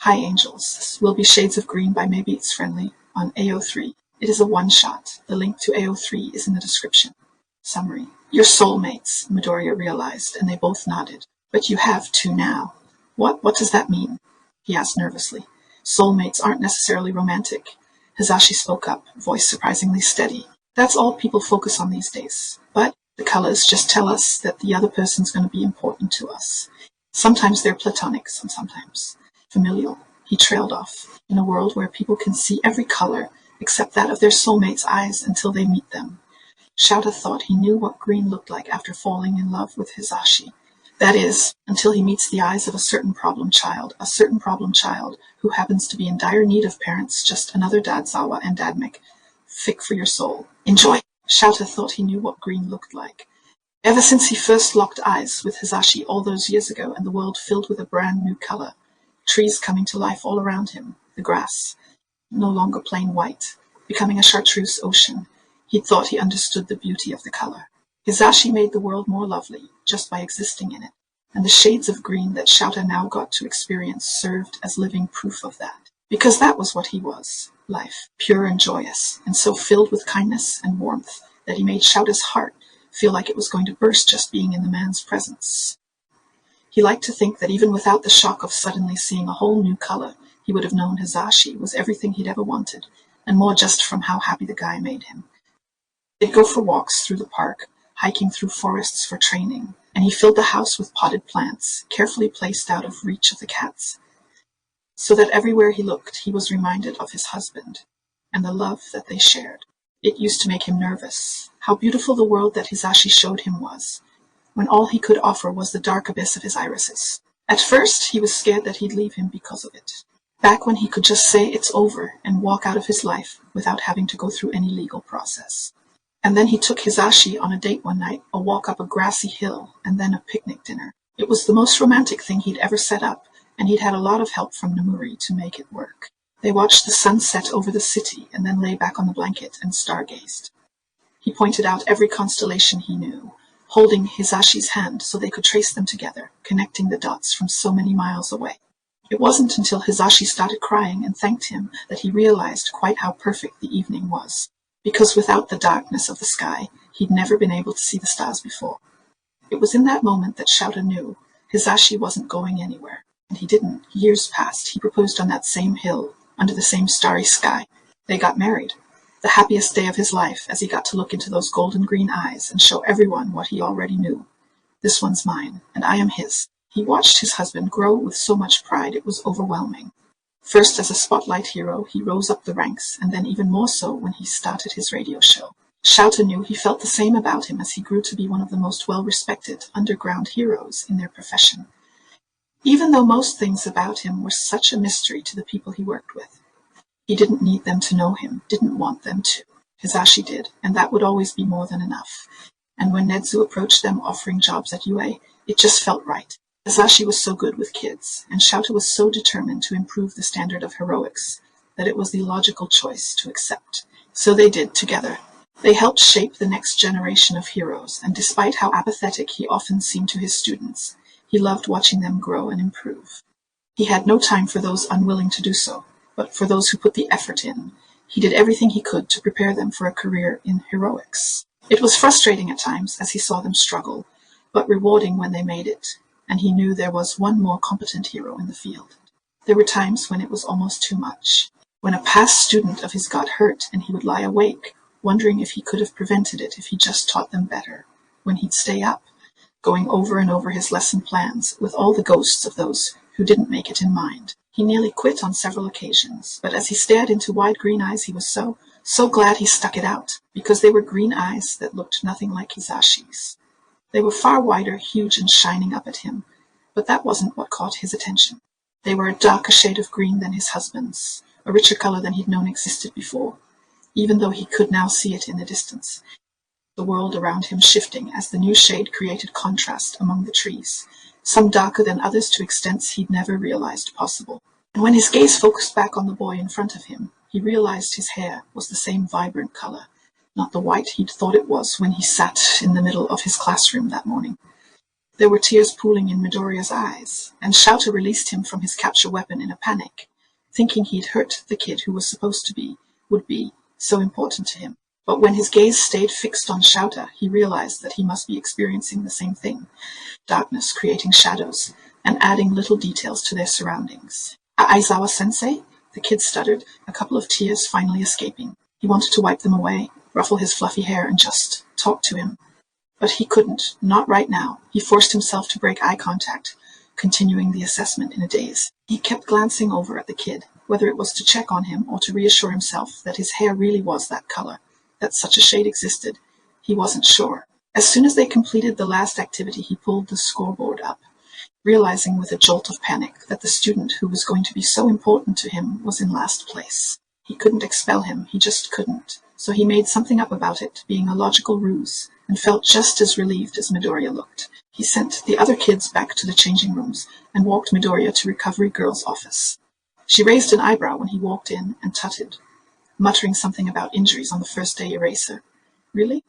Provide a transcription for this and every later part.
Hi Angels, this will be Shades of Green by Maybeitsfriendly on AO3. It is a one-shot. The link to AO3 is in the description. Summary. You're soulmates, Midoriya realized, and they both nodded. But you have two now. What does that mean? He asked nervously. Soulmates aren't necessarily romantic. Hizashi spoke up, voice surprisingly steady. That's all people focus on these days. But the colors just tell us that the other person's going to be important to us. Sometimes they're platonic, sometimes familial. He trailed off, in a world where people can see every color except that of their soulmate's eyes until they meet them. Shouta thought he knew what green looked like after falling in love with Hizashi. That is, until he meets the eyes of a certain problem child who happens to be in dire need of parents, just another Dadzawa and Dadmek. Fick for your soul. Enjoy. Shouta thought he knew what green looked like. Ever since he first locked eyes with Hizashi all those years ago and the world filled with a brand new color. Trees coming to life all around him, the grass, no longer plain white, becoming a chartreuse ocean. He'd thought he understood the beauty of the color. Hizashi made the world more lovely just by existing in it, and the shades of green that Shouta now got to experience served as living proof of that. Because that was what he was, life, pure and joyous, and so filled with kindness and warmth that he made Shouta's heart feel like it was going to burst just being in the man's presence. He liked to think that even without the shock of suddenly seeing a whole new color, he would have known Hizashi was everything he'd ever wanted, and more just from how happy the guy made him. They'd go for walks through the park, hiking through forests for training, and he filled the house with potted plants, carefully placed out of reach of the cats, so that everywhere he looked he was reminded of his husband, and the love that they shared. It used to make him nervous, how beautiful the world that Hizashi showed him was, when all he could offer was the dark abyss of his irises. At first, he was scared that he'd leave him because of it. Back when he could just say it's over and walk out of his life without having to go through any legal process. And then he took Hizashi on a date one night, a walk up a grassy hill, and then a picnic dinner. It was the most romantic thing he'd ever set up, and he'd had a lot of help from Nomuri to make it work. They watched the sun set over the city and then lay back on the blanket and stargazed. He pointed out every constellation he knew, holding Hizashi's hand so they could trace them together, connecting the dots from so many miles away. It wasn't until Hizashi started crying and thanked him that he realized quite how perfect the evening was, because without the darkness of the sky, he'd never been able to see the stars before. It was in that moment that Shouta knew Hizashi wasn't going anywhere, and he didn't. Years passed. He proposed on that same hill, under the same starry sky. They got married. The happiest day of his life as he got to look into those golden green eyes and show everyone what he already knew. This one's mine, and I am his. He watched his husband grow with so much pride it was overwhelming. First as a spotlight hero, he rose up the ranks, and then even more so when he started his radio show. Shouta knew he felt the same about him as he grew to be one of the most well-respected underground heroes in their profession. Even though most things about him were such a mystery to the people he worked with. He didn't need them to know him, didn't want them to. Hizashi did, and that would always be more than enough. And when Nedzu approached them offering jobs at UA, it just felt right. Hizashi was so good with kids, and Shouta was so determined to improve the standard of heroics, that it was the logical choice to accept. So they did together. They helped shape the next generation of heroes, and despite how apathetic he often seemed to his students, he loved watching them grow and improve. He had no time for those unwilling to do so. But for those who put the effort in, he did everything he could to prepare them for a career in heroics. It was frustrating at times as he saw them struggle, but rewarding when they made it, and he knew there was one more competent hero in the field. There were times when it was almost too much, when a past student of his got hurt and he would lie awake, wondering if he could have prevented it if he just taught them better, when he'd stay up, going over and over his lesson plans with all the ghosts of those who didn't make it in mind. He nearly quit on several occasions, but as he stared into wide green eyes he was so glad he stuck it out, because they were green eyes that looked nothing like Hizashi's. They were far wider, huge and shining up at him, but that wasn't what caught his attention. They were a darker shade of green than his husband's, a richer color than he'd known existed before, even though he could now see it in the distance, the world around him shifting as the new shade created contrast among the trees, some darker than others to extents he'd never realized possible. And when his gaze focused back on the boy in front of him, he realized his hair was the same vibrant color, not the white he'd thought it was when he sat in the middle of his classroom that morning. There were tears pooling in Midoriya's eyes, and Shouta released him from his capture weapon in a panic, thinking he'd hurt the kid who was supposed to would be, so important to him. But when his gaze stayed fixed on Shouta, he realized that he must be experiencing the same thing, darkness creating shadows, and adding little details to their surroundings. Aizawa-sensei? The kid stuttered, a couple of tears finally escaping. He wanted to wipe them away, ruffle his fluffy hair, and just talk to him. But he couldn't, not right now. He forced himself to break eye contact, continuing the assessment in a daze. He kept glancing over at the kid, whether it was to check on him or to reassure himself that his hair really was that color, that such a shade existed. He wasn't sure. As soon as they completed the last activity, he pulled the scoreboard up, realizing with a jolt of panic that the student who was going to be so important to him was in last place. He couldn't expel him, he just couldn't. So he made something up about it, being a logical ruse, and felt just as relieved as Midoriya looked. He sent the other kids back to the changing rooms and walked Midoriya to Recovery Girl's office. She raised an eyebrow when he walked in and tutted, muttering something about injuries on the first day eraser. Really?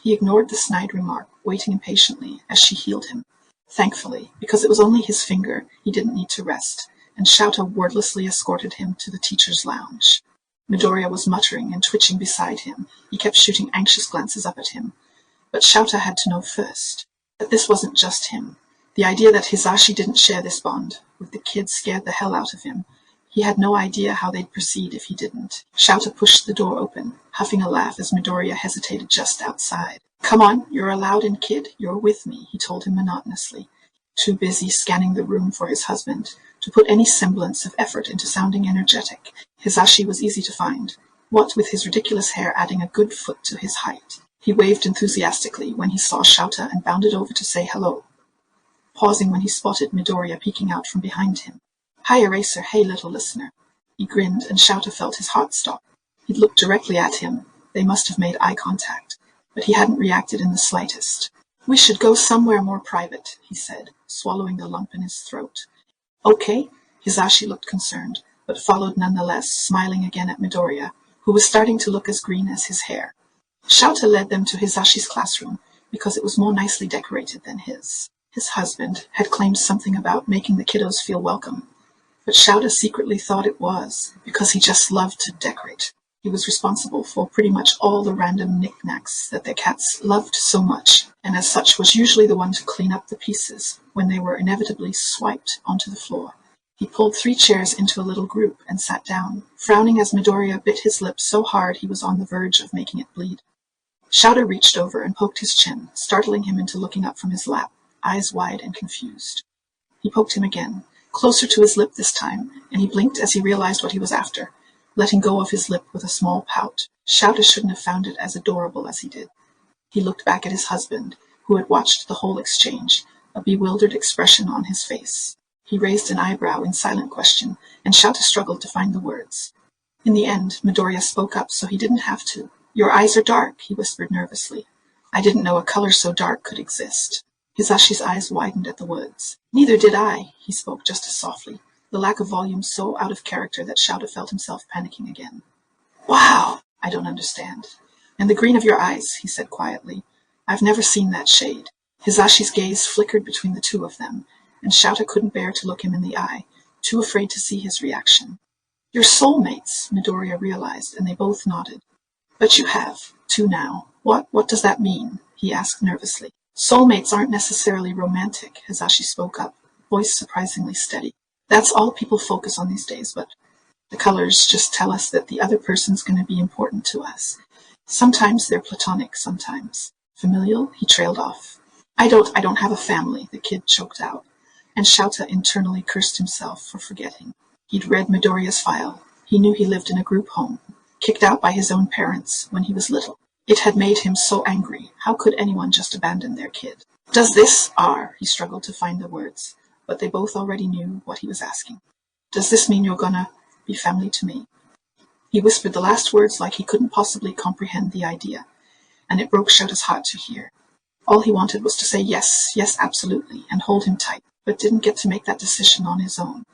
He ignored the snide remark, waiting impatiently as she healed him. Thankfully, because it was only his finger, he didn't need to rest, and Shouta wordlessly escorted him to the teacher's lounge. Midoriya was muttering and twitching beside him. He kept shooting anxious glances up at him. But Shouta had to know first that this wasn't just him. The idea that Hizashi didn't share this bond with the kid scared the hell out of him. He had no idea how they'd proceed if he didn't. Shouta pushed the door open, huffing a laugh as Midoriya hesitated just outside. "Come on, you're allowed in, kid. You're with me," he told him monotonously, too busy scanning the room for his husband to put any semblance of effort into sounding energetic. Hizashi was easy to find, what with his ridiculous hair adding a good foot to his height. He waved enthusiastically when he saw Shouta and bounded over to say hello, pausing when he spotted Midoriya peeking out from behind him. "Hi, Eraser. Hey, little listener." He grinned, and Shouta felt his heart stop. He'd looked directly at him. They must have made eye contact, but he hadn't reacted in the slightest. "We should go somewhere more private," he said, swallowing the lump in his throat. "Okay." Hizashi looked concerned, but followed nonetheless, smiling again at Midoriya, who was starting to look as green as his hair. Shouta led them to Hizashi's classroom because it was more nicely decorated than his. His husband had claimed something about making the kiddos feel welcome, but Shouta secretly thought it was because he just loved to decorate. He was responsible for pretty much all the random knickknacks that their cats loved so much, and as such was usually the one to clean up the pieces when they were inevitably swiped onto the floor. He pulled 3 chairs into a little group and sat down, frowning as Midoriya bit his lip so hard he was on the verge of making it bleed. Shouta reached over and poked his chin, startling him into looking up from his lap, eyes wide and confused. He poked him again, closer to his lip this time, and he blinked as he realized what he was after, letting go of his lip with a small pout. Shouta shouldn't have found it as adorable as he did. He looked back at his husband, who had watched the whole exchange, a bewildered expression on his face. He raised an eyebrow in silent question, and Shouta struggled to find the words. In the end, Midoriya spoke up so he didn't have to. "Your eyes are dark," he whispered nervously. "I didn't know a color so dark could exist." Hizashi's eyes widened at the words. "Neither did I," he spoke just as softly, the lack of volume so out of character that Shouta felt himself panicking again. "Wow! I don't understand." "And the green of your eyes," he said quietly. "I've never seen that shade." Hizashi's gaze flickered between the two of them, and Shouta couldn't bear to look him in the eye, too afraid to see his reaction. "You're soulmates," Midoriya realized, and they both nodded. "But you have. 2 now. What does that mean?" he asked nervously. "Soulmates aren't necessarily romantic," Hizashi spoke up, voice surprisingly steady. "That's all people focus on these days, but the colors just tell us that the other person's going to be important to us. Sometimes they're platonic, sometimes familial." He trailed off. I don't have a family," the kid choked out, and Shouta internally cursed himself for forgetting. He'd read Midoriya's file. He knew he lived in a group home, kicked out by his own parents when he was little. It had made him so angry. How could anyone just abandon their kid? "Does this he struggled to find the words, but they both already knew what he was asking. "Does this mean you're gonna be family to me?" He whispered the last words like he couldn't possibly comprehend the idea, and it broke Shouta's heart to hear. All he wanted was to say yes, absolutely, and hold him tight, but didn't get to make that decision on his own.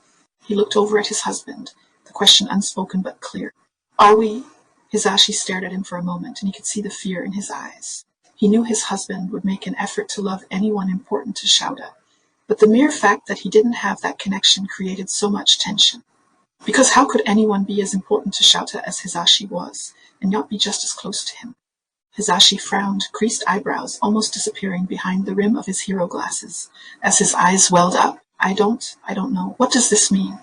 He looked over at his husband, the question unspoken but clear. "Are we?" Hizashi stared at him for a moment, and he could see the fear in his eyes. He knew his husband would make an effort to love anyone important to Shouta, but the mere fact that he didn't have that connection created so much tension. Because how could anyone be as important to Shouta as Hizashi was, and not be just as close to him? Hizashi frowned, creased eyebrows almost disappearing behind the rim of his hero glasses, as his eyes welled up. I don't know. What does this mean?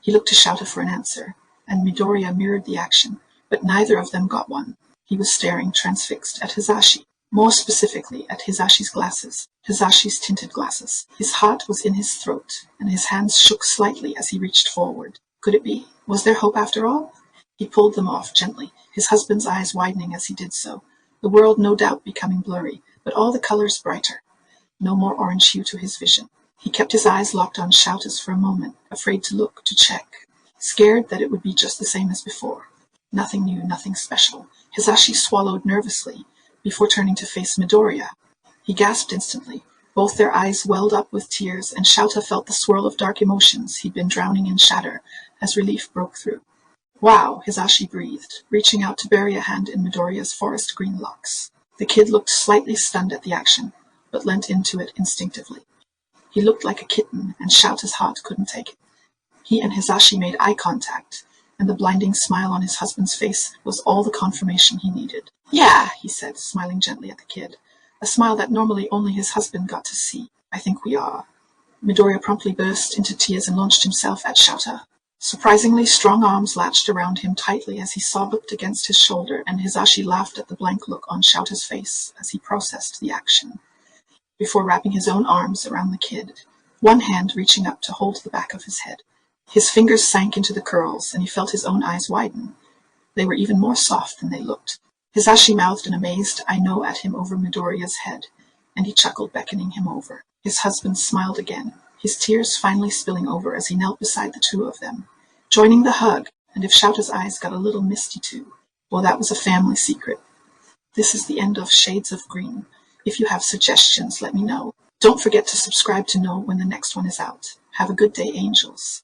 He looked to Shouta for an answer, and Midoriya mirrored the action, but neither of them got one. He was staring transfixed at Hizashi, more specifically at Hizashi's glasses, Hizashi's tinted glasses. His heart was in his throat, and his hands shook slightly as he reached forward. Could it be? Was there hope after all? He pulled them off gently, his husband's eyes widening as he did so, the world no doubt becoming blurry, but all the colors brighter. No more orange hue to his vision. He kept his eyes locked on Shouta's for a moment, afraid to look, to check, scared that it would be just the same as before. Nothing new, nothing special. Hizashi swallowed nervously before turning to face Midoriya. He gasped instantly. Both their eyes welled up with tears, and Shouta felt the swirl of dark emotions he'd been drowning in shatter as relief broke through. Wow, Hizashi breathed, reaching out to bury a hand in Midoriya's forest green locks. The kid looked slightly stunned at the action, but leant into it instinctively. He looked like a kitten, and Shouta's heart couldn't take it. He and Hizashi made eye contact, and the blinding smile on his husband's face was all the confirmation he needed. Yeah, he said, smiling gently at the kid, a smile that normally only his husband got to see. I think we are. Midoriya promptly burst into tears and launched himself at Shouta. Surprisingly, strong arms latched around him tightly as he sobbed against his shoulder, and Hizashi laughed at the blank look on Shouta's face as he processed the action, before wrapping his own arms around the kid, one hand reaching up to hold the back of his head. His fingers sank into the curls, and he felt his own eyes widen. They were even more soft than they looked. Hizashi mouthed an amazed "I know" at him over Midoriya's head, and he chuckled, beckoning him over. His husband smiled again, his tears finally spilling over as he knelt beside the two of them, joining the hug, and if Shouta's eyes got a little misty too, well, that was a family secret. This is the end of Shades of Green. If you have suggestions, let me know. Don't forget to subscribe to know when the next one is out. Have a good day, angels.